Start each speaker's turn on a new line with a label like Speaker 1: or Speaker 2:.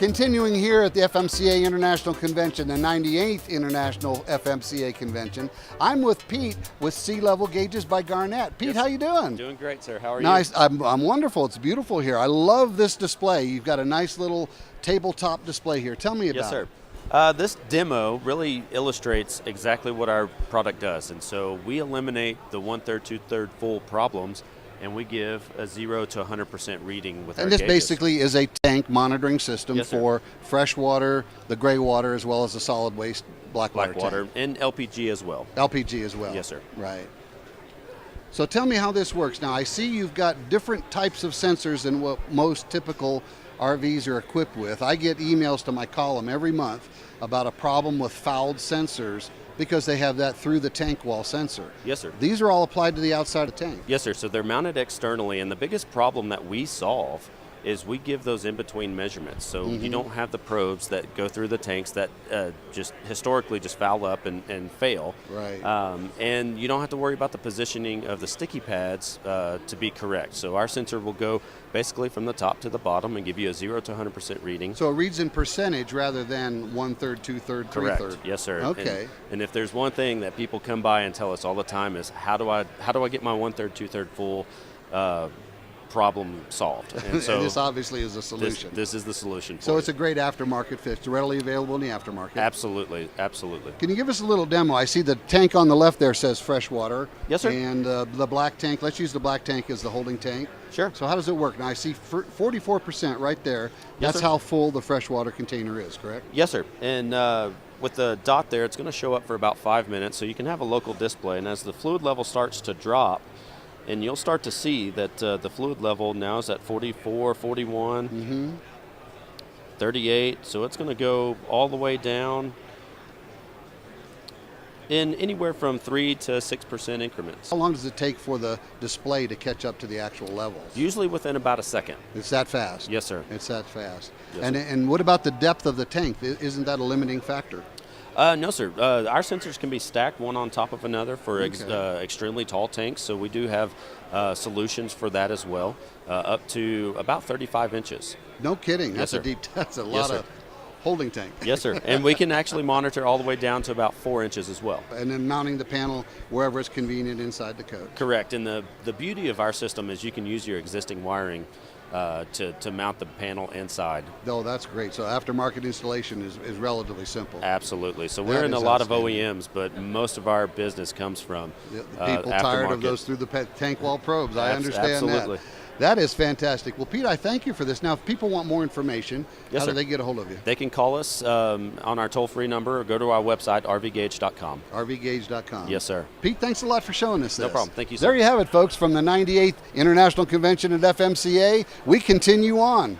Speaker 1: Continuing here at the FMCA International Convention, the 98th International FMCA Convention, I'm with Pete with SeeLeveL Gauges by Garnet. Pete, how you doing?
Speaker 2: Doing great, sir. How are
Speaker 1: nice.
Speaker 2: you?
Speaker 1: I'm wonderful. It's beautiful here. I love this display. You've got a nice little tabletop display here. Tell me about
Speaker 2: Yes, sir.
Speaker 1: it.
Speaker 2: This demo really illustrates exactly what our product does. And so we eliminate the 1/3, 2/3 full problems, and we give a 0 to 100% reading with our
Speaker 1: And this
Speaker 2: gauges.
Speaker 1: basically is a tank monitoring system
Speaker 2: Yes, sir.
Speaker 1: for fresh water, the gray water, as well as the solid waste black water tank.
Speaker 2: and LPG as well.
Speaker 1: LPG as well.
Speaker 2: Yes, sir.
Speaker 1: Right. So tell me how this works. Now, I see you've got different types of sensors than what most typical RVs are equipped with. I get emails to my column every month about a problem with fouled sensors because they have that through the tank wall sensor.
Speaker 2: Yes, sir.
Speaker 1: These are all applied to the outside of the tank.
Speaker 2: Yes, sir. So they're mounted externally, and the biggest problem that we solve is we give those in-between measurements. So you don't have the probes that go through the tanks that just historically just foul up and fail.
Speaker 1: Right.
Speaker 2: And you don't have to worry about the positioning of the sticky pads to be correct. So our sensor will go basically from the top to the bottom and give you a 0 to 100% reading.
Speaker 1: So it reads in percentage rather than 1/3, 2/3, 3/3.
Speaker 2: Correct. Yes, sir.
Speaker 1: Okay.
Speaker 2: And if there's one thing that people come by and tell us all the time is how do I get my 1/3, 2/3 full problem solved? And so
Speaker 1: And this obviously is a solution.
Speaker 2: This is the solution.
Speaker 1: So it's a great aftermarket fit. It's readily available in the aftermarket.
Speaker 2: Absolutely, absolutely.
Speaker 1: Can you give us a little demo? I see the tank on the left there says fresh water.
Speaker 2: Yes, sir.
Speaker 1: And the black tank, let's use the black tank as the holding tank.
Speaker 2: Sure.
Speaker 1: So how does it work? Now I see 44% right there.
Speaker 2: Yes,
Speaker 1: That's
Speaker 2: sir.
Speaker 1: how full the freshwater container is, correct?
Speaker 2: Yes, sir. And with the dot there, it's going to show up for about 5 minutes, so you can have a local display. And as the fluid level starts to drop, and you'll start to see that the fluid level now is at 44, 41, 38. So it's going to go all the way down in anywhere from 3 to 6% increments.
Speaker 1: How long does it take for the display to catch up to the actual levels?
Speaker 2: Usually within about a second.
Speaker 1: It's that fast?
Speaker 2: Yes, sir.
Speaker 1: It's that fast.
Speaker 2: Yes,
Speaker 1: and
Speaker 2: sir.
Speaker 1: and what about the depth of the tank? Isn't that a limiting factor?
Speaker 2: No, sir. Our sensors can be stacked one on top of another for
Speaker 1: Okay.
Speaker 2: extremely tall tanks, so we do have solutions for that as well, up to about 35 inches.
Speaker 1: No kidding.
Speaker 2: Yes,
Speaker 1: That's
Speaker 2: sir.
Speaker 1: that's a
Speaker 2: Yes,
Speaker 1: lot
Speaker 2: sir.
Speaker 1: of holding tank.
Speaker 2: Yes, sir. And we can actually monitor all the way down to about 4 inches as well.
Speaker 1: And then mounting the panel wherever it's convenient inside the coach.
Speaker 2: Correct. And the beauty of our system is you can use your existing wiring to mount the panel inside.
Speaker 1: Oh, that's great. So aftermarket installation is relatively simple.
Speaker 2: Absolutely. So
Speaker 1: That
Speaker 2: we're in a
Speaker 1: is
Speaker 2: lot of
Speaker 1: outstanding.
Speaker 2: OEMs, but most of our business comes from
Speaker 1: The people tired of
Speaker 2: aftermarket.
Speaker 1: those through the tank wall probes. I understand
Speaker 2: Absolutely.
Speaker 1: that. That is fantastic. Well, Pete, I thank you for this. Now, if people want more information,
Speaker 2: Yes,
Speaker 1: how do
Speaker 2: sir.
Speaker 1: they get a hold of you?
Speaker 2: They can call us on our toll-free number or go to our website, rvgauge.com.
Speaker 1: rvgauge.com.
Speaker 2: Yes, sir.
Speaker 1: Pete, thanks a lot for showing us this.
Speaker 2: No problem. Thank you, sir.
Speaker 1: There you have it, folks, from the 98th International Convention at FMCA. We continue on.